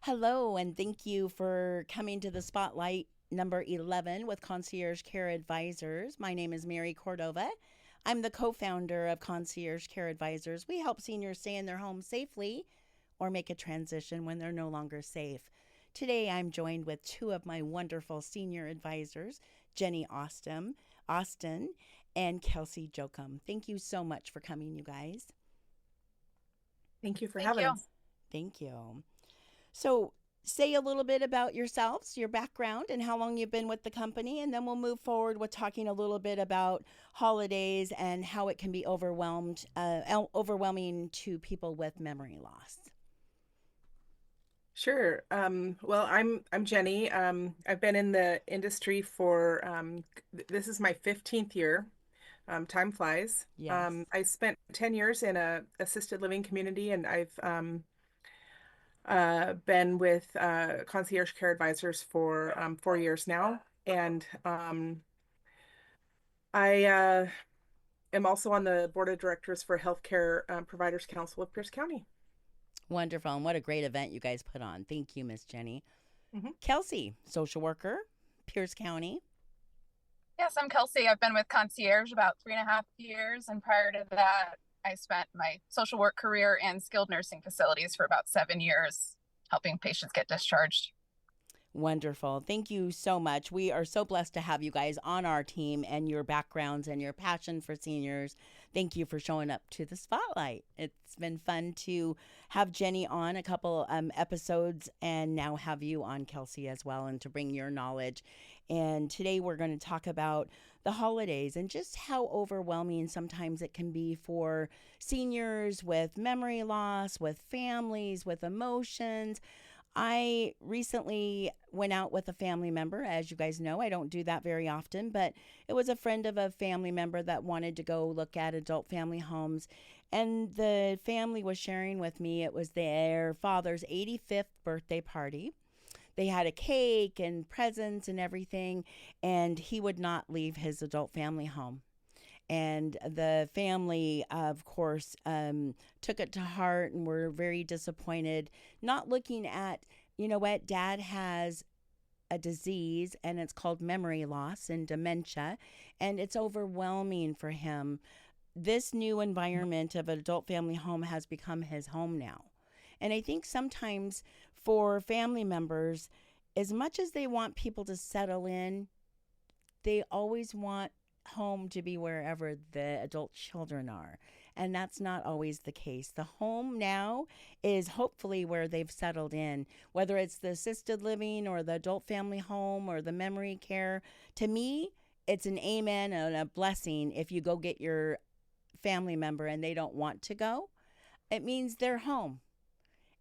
Hello, and thank you for coming to the Spotlight number 11 with Concierge Care Advisors. My name is Mary Cordova. I'm the co founder of Concierge Care Advisors. We help seniors stay in their homes safely or make a transition when they're no longer safe. Today, I'm joined with two of my wonderful senior advisors, Jenny Austin, and Kelsey Jochum. Thank you so much for coming, you guys. Thank you for Thank having you. us. Thank you. So, say a little bit about yourselves, your background, and how long you've been with the company, and then we'll move forward with talking a little bit about holidays and how it can be overwhelming to people with memory loss. Sure. Well, I'm Jenny. I've been in the industry for this is my 15th year. Time flies. Yes, I spent 10 years in a assisted living community, and I've been with Concierge Care Advisors for 4 years now. And I am also on the board of directors for Healthcare Providers Council of Pierce County. wonderful, and what a great event you guys put on. Thank you, Miss Jenny. Mhm. Kelsey, social worker, Pierce County. Yes, I'm Kelsey. I've been with Concierge about 3.5 years, and prior to that, I spent my social work career in skilled nursing facilities for about 7 years, helping patients get discharged. Wonderful. Thank you so much. We are so blessed to have you guys on our team and your backgrounds and your passion for seniors. Thank you for showing up to the spotlight. It's been fun to have Jenny on a couple episodes and now have you on, Kelsey, as well, and to bring your knowledge. And today we're going to talk about the holidays and just how overwhelming sometimes it can be for seniors with memory loss, with families, with emotions. I recently went out with a family member. As you guys know, I don't do that very often, but it was a friend of a family member that wanted to go look at adult family homes. And the family was sharing with me it was their father's 85th birthday party. They had a cake and presents and everything, and he would not leave his adult family home. And the family, of course, took it to heart and were very disappointed, not looking at, you know what, dad has a disease and it's called memory loss and dementia, and it's overwhelming for him. This new environment of an adult family home has become his home now. And I think sometimes for family members, as much as they want people to settle in, they always want home to be wherever the adult children are. And that's not always the case. The home now is hopefully where they've settled in, whether it's the assisted living or the adult family home or the memory care. To me, it's an amen and a blessing if you go get your family member and they don't want to go. It means they're home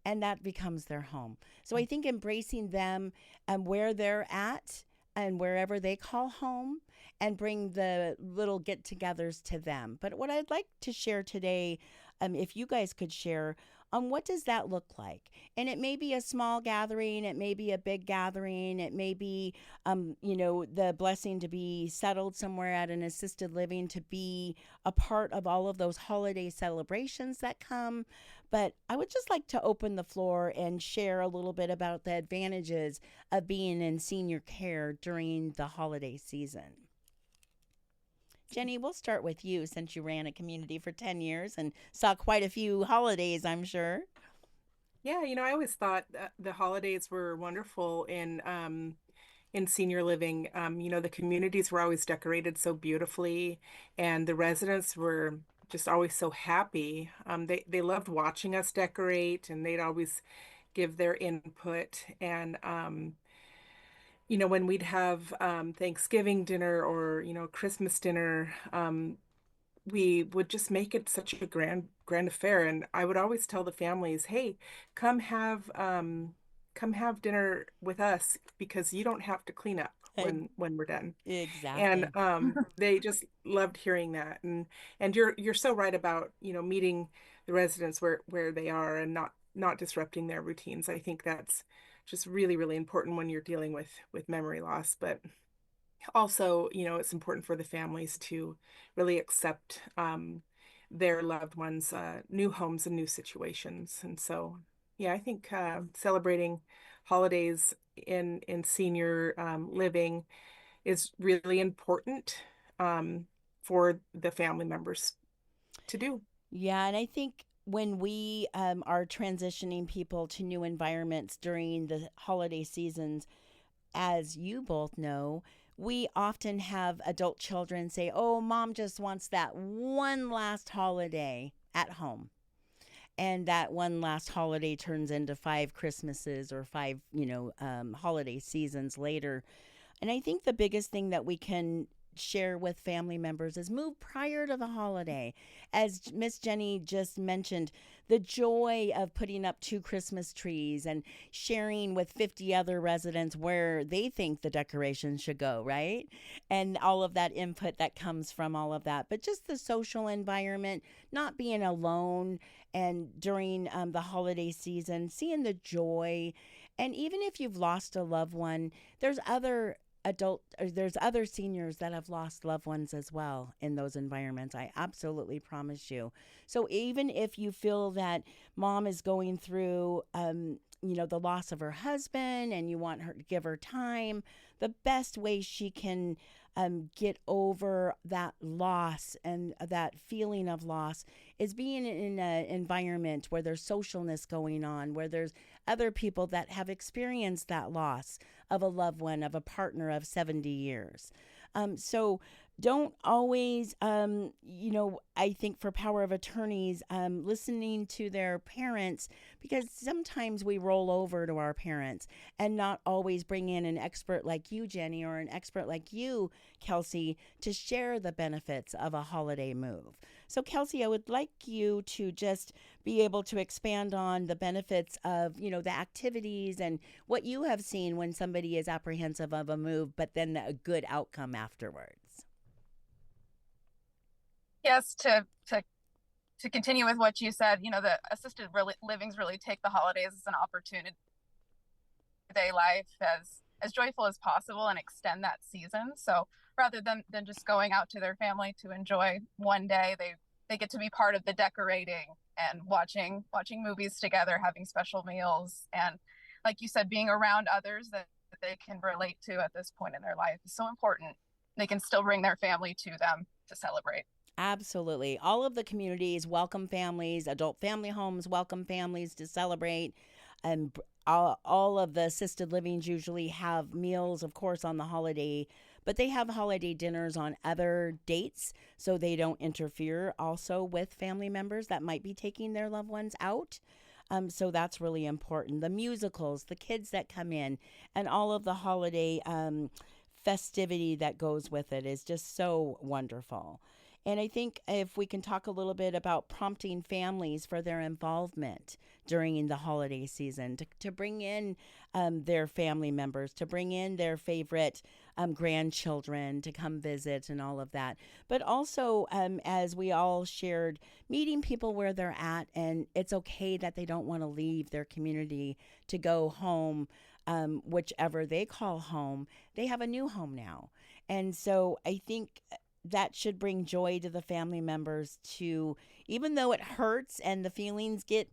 and that becomes their home. So I think embracing them and where they're at and wherever they call home and bring the little get togethers to them. But what I'd like to share today, if you guys could share, what does that look like? And it may be a small gathering, it may be a big gathering, it may be, the blessing to be settled somewhere at an assisted living, to be a part of all of those holiday celebrations that come. But I would just like to open the floor and share a little bit about the advantages of being in senior care during the holiday season. Jenny, we'll start with you since you ran a community for 10 years and saw quite a few holidays, I'm sure. Yeah, I always thought that the holidays were wonderful in senior living. The communities were always decorated so beautifully, and the residents were just always so happy. They loved watching us decorate, and they'd always give their input. And when we'd have Thanksgiving dinner or Christmas dinner, we would just make it such a grand affair. And I would always tell the families, hey, come have come have dinner with us because you don't have to clean up when we're done. And Exactly. they just loved hearing that. And you're so right about meeting the residents where they are and not disrupting their routines. I think that's just really, really important when you're dealing with memory loss. But also, it's important for the families to really accept their loved ones' new homes and new situations. And so, Yeah, I think celebrating holidays in senior living is really important um, for the family members to do. Yeah, and I think when we are transitioning people to new environments during the holiday seasons, as you both know, we often have adult children say, "Oh, mom just wants that one last holiday at home." And that one last holiday turns into five Christmases or five, holiday seasons later. And I think the biggest thing that we can share with family members is move prior to the holiday. As Miss Jenny just mentioned, the joy of putting up two Christmas trees and sharing with 50 other residents where they think the decorations should go, right? And all of that input that comes from all of that. But just the social environment, not being alone and during the holiday season, seeing the joy. And even if you've lost a loved one, there's other seniors that have lost loved ones as well in those environments. I absolutely promise you. So even if you feel that mom is going through the loss of her husband and you want her to give her time, the best way she can get over that loss and that feeling of loss is being in an environment where there's socialness going on, where there's other people that have experienced that loss of a loved one, of a partner of 70 years. So don't always, I think for power of attorneys, listening to their parents, because sometimes we roll over to our parents and not always bring in an expert like you, Jenny, or an expert like you, Kelsey, to share the benefits of a holiday move. So, Kelsey, I would like you to just be able to expand on the benefits of, the activities and what you have seen when somebody is apprehensive of a move, but then a good outcome afterwards. Yes, to continue with what you said, the assisted livings really take the holidays as an opportunity day life as joyful as possible and extend that season. So rather than just going out to their family to enjoy one day, they get to be part of the decorating and watching movies together, having special meals, and like you said, being around others that they can relate to at this point in their life is so important. They can still bring their family to them to celebrate. Absolutely. All of the communities welcome families, adult family homes welcome families to celebrate. And all of the assisted livings usually have meals, of course, on the holiday, but they have holiday dinners on other dates so they don't interfere also with family members that might be taking their loved ones out. So that's really important. The musicals, the kids that come in, and all of the holiday festivity that goes with it is just so wonderful. And I think if we can talk a little bit about prompting families for their involvement during the holiday season, to bring in their family members, to bring in their favorite grandchildren to come visit and all of that. But also, as we all shared, meeting people where they're at, and it's okay that they don't want to leave their community to go home, whichever they call home. They have a new home now. And so I think that should bring joy to the family members to, even though it hurts and the feelings get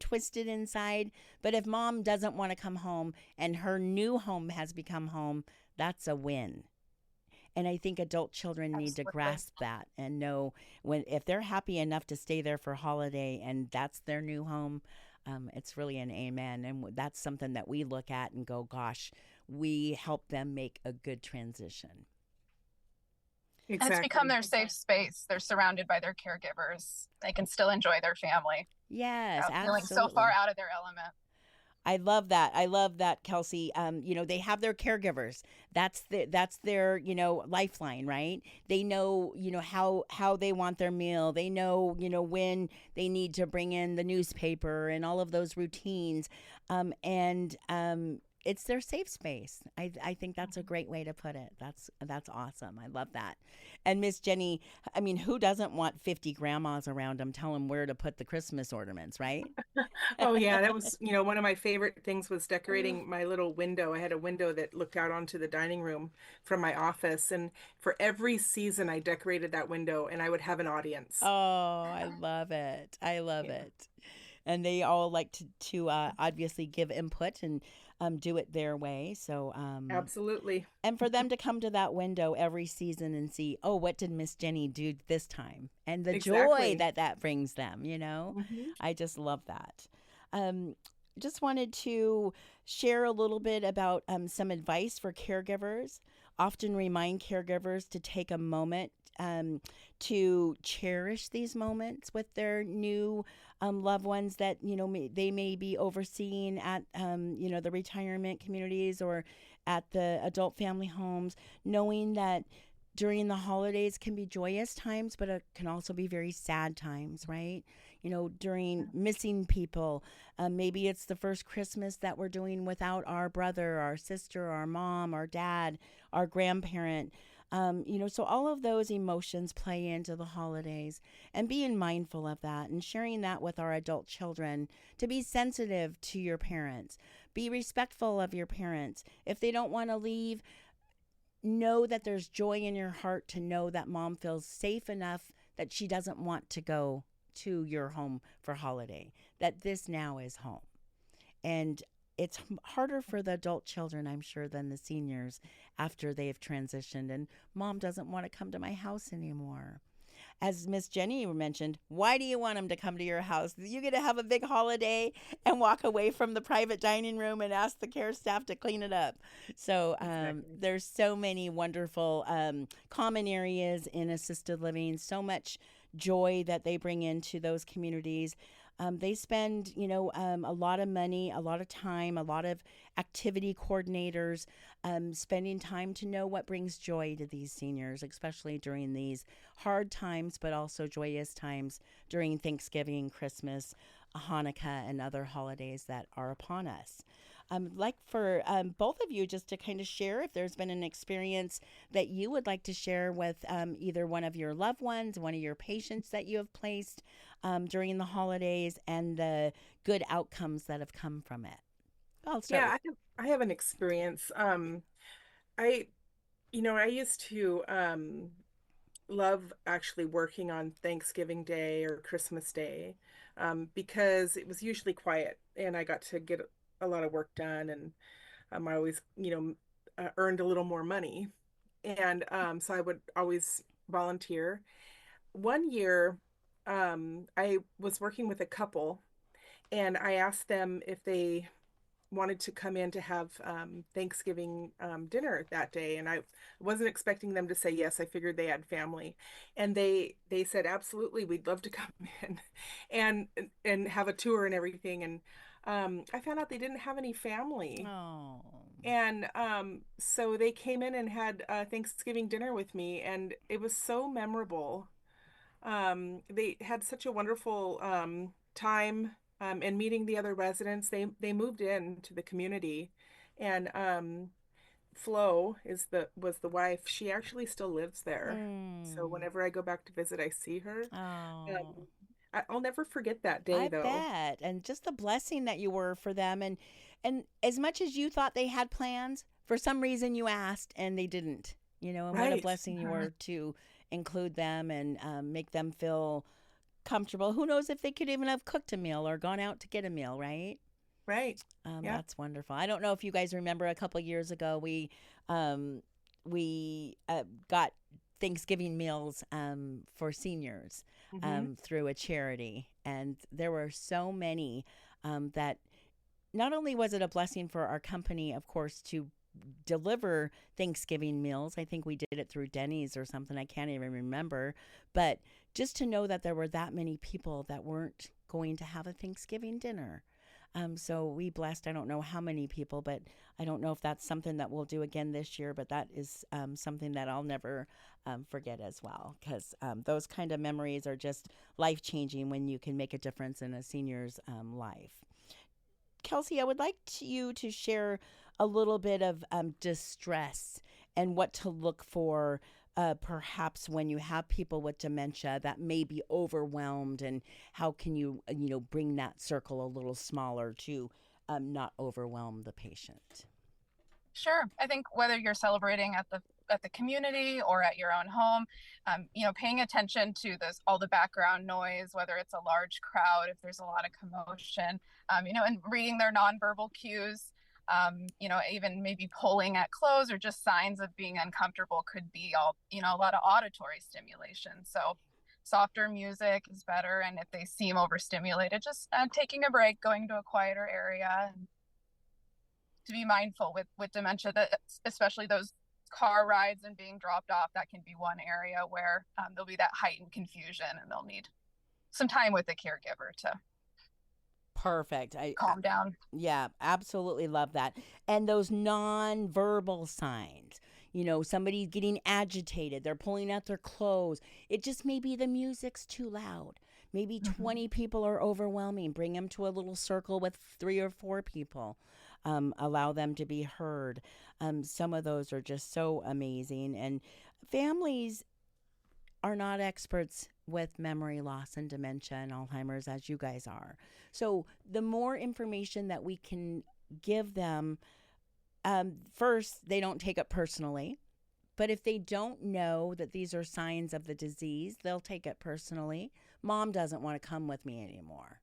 twisted inside, but if mom doesn't want to come home and her new home has become home, that's a win. And I think adult children need to Absolutely. grasp that and know, when if they're happy enough to stay there for holiday and that's their new home, it's really an amen. And that's something that we look at and go, gosh, we help them make a good transition. And it's become Exactly. their safe space. They're surrounded by their caregivers. They can still enjoy their family Yes, without feeling so far absolutely. out of their element. I love that. I love that, Kelsey. They have their caregivers. That's their, lifeline, right? They know, how they want their meal. They know, when they need to bring in the newspaper and all of those routines. And it's their safe space. I think that's a great way to put it. That's awesome. I love that. And Miss Jenny, I mean, who doesn't want 50 grandmas around them, tell them where to put the Christmas ornaments, right? Oh yeah, that was, one of my favorite things was decorating my little window. I had a window that looked out onto the dining room from my office, and for every season I decorated that window and I would have an audience. Oh, I love it. I love Yeah. it. and they all like to obviously give input and do it their way. So Absolutely. and for them to come to that window every season and see, oh, what did Miss Jenny do this time? And the joy Exactly. that brings them, you know? Hmm. I just love that. Um, just wanted to share a little bit about some advice for caregivers. Often remind caregivers to take a moment to cherish these moments with their new loved ones that they may be overseeing at the retirement communities or at the adult family homes, knowing that during the holidays can be joyous times, but it can also be very sad times, right? During missing people, maybe it's the first Christmas that we're doing without our brother, our sister, our mom, our dad, our grandparent. So all of those emotions play into the holidays, and being mindful of that and sharing that with our adult children to be sensitive to your parents, be respectful of your parents. If they don't want to leave, know that there's joy in your heart to know that mom feels safe enough that she doesn't want to go to your home for holiday, that this now is home. And it's harder for the adult children, I'm sure, than the seniors after they have transitioned and mom doesn't want to come to my house anymore. As Miss Jenny mentioned, why do you want them to come to your house? You get to have a big holiday and walk away from the private dining room and ask the care staff to clean it up. So Exactly. there's so many wonderful common areas in assisted living, so much joy that they bring into those communities. They spend, a lot of money, a lot of time, a lot of activity coordinators, spending time to know what brings joy to these seniors, especially during these hard times, but also joyous times during Thanksgiving, Christmas, Hanukkah, and other holidays that are upon us. Like for both of you, just to kind of share if there's been an experience that you would like to share with either one of your loved ones, one of your patients that you have placed during the holidays, and the good outcomes that have come from it. I'll start Yeah, with. I have an experience. I I used to love actually working on Thanksgiving Day or Christmas Day, because it was usually quiet and I got to get a lot of work done, and I always, earned a little more money. And so I would always volunteer. One year, I was working with a couple and I asked them if they wanted to come in to have Thanksgiving dinner that day, and I wasn't expecting them to say yes. I figured they had family, and they said absolutely, we'd love to come in, and have a tour and everything. And I found out they didn't have any family, Oh, and so they came in and had Thanksgiving dinner with me, and it was so memorable. They had such a wonderful time, and meeting the other residents. They moved in to the community, and Flo was the wife. She actually still lives there. So mm. whenever I go back to visit, I see her. Oh, Um, I'll never forget that day, I though. bet. And just the blessing that you were for them, and as much as you thought they had plans, for some reason you asked and they didn't. And what a Right. blessing you Mhm. were to include them and make them feel comfortable. Who knows if they could even have cooked a meal or gone out to get a meal, right? Right. Yeah. That's wonderful. I don't know if you guys remember a couple years ago um, we got Thanksgiving meals for seniors Hmm. through a charity, and there were so many that not only was it a blessing for our company, of course, to deliver Thanksgiving meals. I think we did it through Denny's or something. I can't even remember. But just to know that there were that many people that weren't going to have a Thanksgiving dinner. So we blessed, I don't know how many people, but I don't know if that's something that we'll do again this year, but that is something that I'll never forget as well, because those kind of memories are just life changing when you can make a difference in a senior's life. Kelsey, I would like you to share a little bit of distress and what to look for, perhaps when you have people with dementia that may be overwhelmed, and how can you, bring that circle a little smaller to not overwhelm the patient. Sure. I think whether you're celebrating at the at the community or at your own home. Paying attention to all the background noise, whether it's a large crowd, if there's a lot of commotion, and reading their nonverbal cues. Even maybe pulling at clothes or just signs of being uncomfortable could be a lot of auditory stimulation. So softer music is better. And if they seem overstimulated, just taking a break, going to a quieter area, and to be mindful with dementia, that especially those car rides and being dropped off, that can be one area where there'll be that heightened confusion and they'll need some time with the caregiver to Perfect. calm down. Yeah, absolutely love that. And those non-verbal signs, somebody's getting agitated, they're pulling out their clothes. It just may be the music's too loud. Maybe 20 people are overwhelming. Bring them to a little circle with 3 or 4 people. Allow them to be heard. Some of those are just so amazing. And families are not experts with memory loss and dementia and Alzheimer's as you guys are. So the more information that we can give them, first, they don't take it personally. But if they don't know that these are signs of the disease, they'll take it personally. Mom doesn't want to come with me anymore,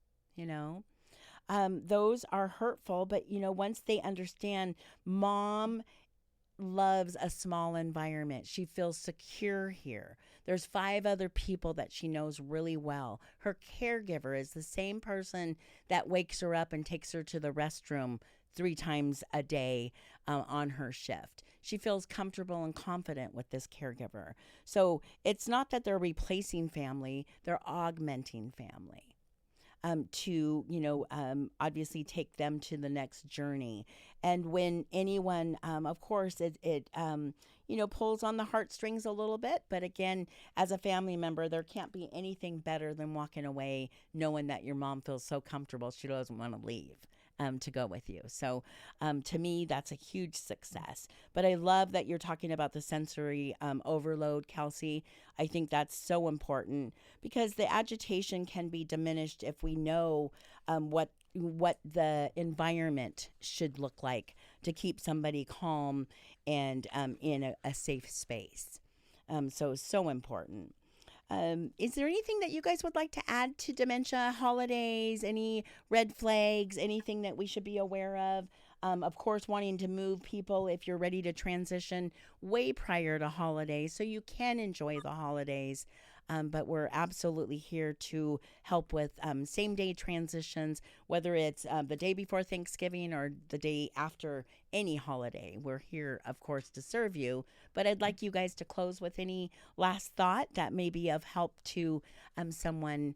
Those are hurtful, but, once they understand, Mom loves a small environment. She feels secure here. There's 5 other people that she knows really well. Her caregiver is the same person that wakes her up and takes her to the restroom 3 times a day on her shift. She feels comfortable and confident with this caregiver. So it's not that they're replacing family, they're augmenting family. To obviously take them to the next journey. And when anyone, of course, it pulls on the heartstrings a little bit. But again, as a family member, there can't be anything better than walking away knowing that your mom feels so comfortable she doesn't want to leave. To go with you. So to me, that's a huge success. But I love that you're talking about the sensory overload, Kelsey. I think that's so important because the agitation can be diminished if we know what the environment should look like to keep somebody calm and in a safe space. So important. Is there anything that you guys would like to add to dementia holidays? Any red flags? Anything that we should be aware of? Of course, wanting to move people if you're ready to transition way prior to holidays so you can enjoy the holidays. But we're absolutely here to help with same-day transitions, whether it's the day before Thanksgiving or the day after any holiday. We're here, of course, to serve you. But I'd like you guys to close with any last thought that may be of help to someone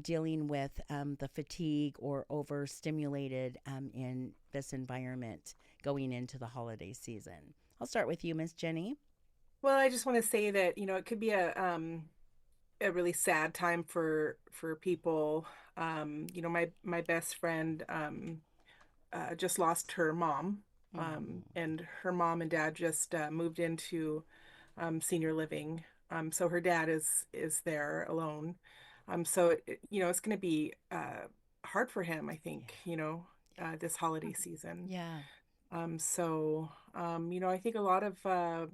dealing with the fatigue or overstimulated in this environment going into the holiday season. I'll start with you, Miss Jenny. Well, I just want to say that, it could be a really sad time for people. My best friend just lost her mom, and her mom and dad just moved into senior living. So her dad is there alone. So it's going to be hard for him, I think. This holiday season. Yeah. I think a lot of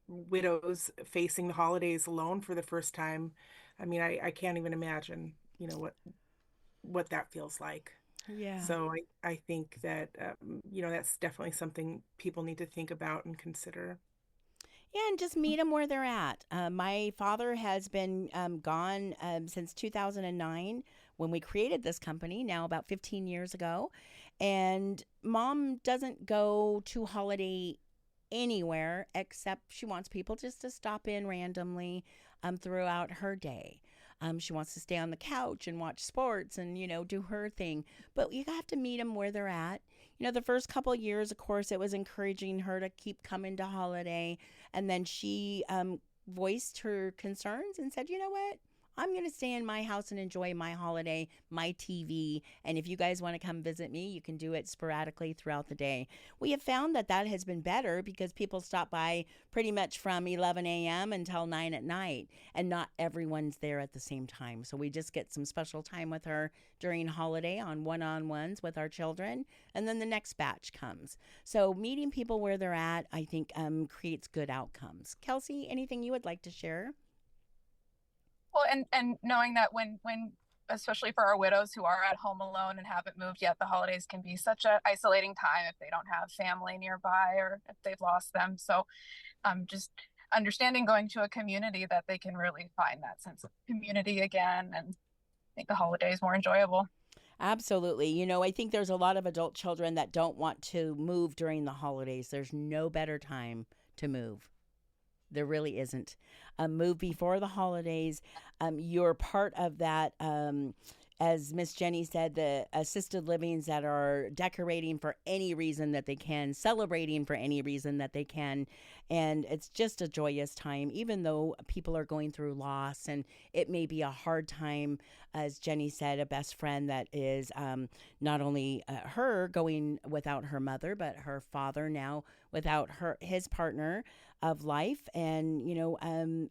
widows facing the holidays alone for the first time. I mean, I can't even imagine, what that feels like. Yeah. So I think that, that's definitely something people need to think about and consider. Yeah, and just meet them where they're at. My father has been gone since 2009 when we created this company, now about 15 years ago. And Mom doesn't go to holiday anywhere except she wants people just to stop in randomly throughout her day. She wants to stay on the couch and watch sports and, do her thing. But you have to meet them where they're at. The first couple of years, of course, it was encouraging her to keep coming to holiday. And then she voiced her concerns and said, you know what? I'm going to stay in my house and enjoy my holiday, my TV. And if you guys want to come visit me, you can do it sporadically throughout the day. We have found that that has been better because people stop by pretty much from 11 a.m. until 9 at night, and not everyone's there at the same time. So we just get some special time with her during holiday on ones with our children, and then the next batch comes. So meeting people where they're at, I think, creates good outcomes. Kelsey, anything you would like to share? Well, and knowing that when especially for our widows who are at home alone and haven't moved yet, the holidays can be such a isolating time if they don't have family nearby or if they've lost them. So just understanding going to a community that they can really find that sense of community again and make the holidays more enjoyable. Absolutely. You know, I think there's a lot of adult children that don't want to move during the holidays. There's no better time to move. There really isn't. Move before the holidays. You're part of that. As Miss Jenny said, the assisted livings that are decorating for any reason that they can, celebrating for any reason that they can. And it's just a joyous time, even though people are going through loss and it may be a hard time. As Jenny said, a best friend that is not only her going without her mother, but her father now without his partner of life. And,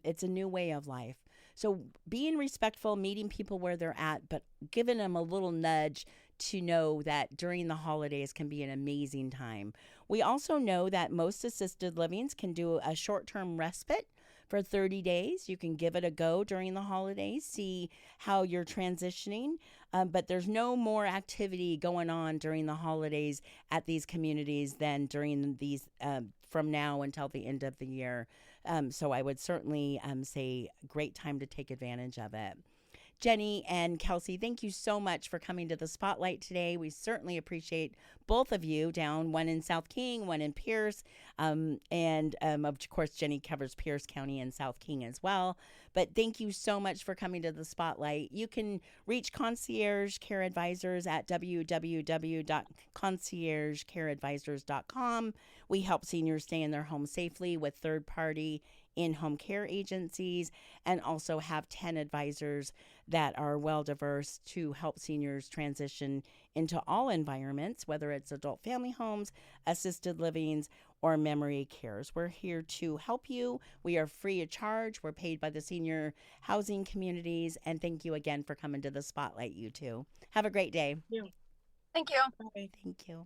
it's a new way of life. So being respectful, meeting people where they're at, but giving them a little nudge to know that during the holidays can be an amazing time. We also know that most assisted livings can do a short-term respite for 30 days. You can give it a go during the holidays, see how you're transitioning. But there's no more activity going on during the holidays at these communities than during these from now until the end of the year. So I would certainly say great time to take advantage of it. Jenny and Kelsey, thank you so much for coming to the spotlight today. We certainly appreciate both of you down, one in South King, one in Pierce. And of course, Jenny covers Pierce County and South King as well. But thank you so much for coming to the spotlight. You can reach Concierge Care Advisors at www.conciergecareadvisors.com. We help seniors stay in their home safely with third-party in-home care agencies, and also have 10 advisors that are well diverse to help seniors transition into all environments, whether it's adult family homes, assisted livings, or memory cares. We're here to help you. We are free of charge. We're paid by the senior housing communities. And thank you again for coming to the spotlight, you two. Have a great day. Yeah. Thank you. Bye. Thank you.